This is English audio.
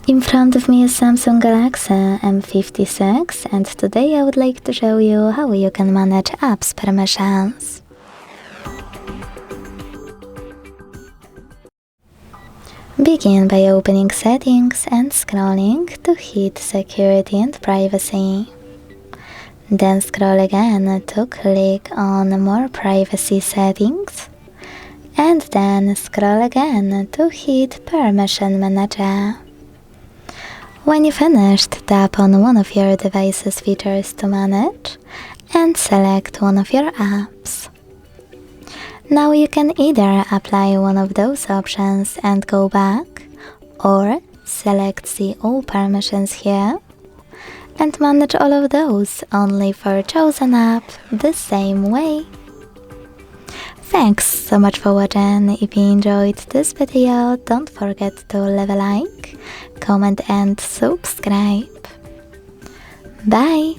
In front of me is Samsung Galaxy M56, and today I would like to show you how you can manage apps permissions. Begin by opening Settings and scrolling to hit Security and Privacy. Then scroll again to click on More Privacy Settings, and then scroll again to hit Permission Manager. When you finished, tap on one of your device's features to manage and select one of your apps. Now you can either apply one of those options and go back, or select See All Permissions here and manage all of those only for chosen app the same way. Thanks so much for watching. If you enjoyed this video, don't forget to leave a like, comment and subscribe. Bye!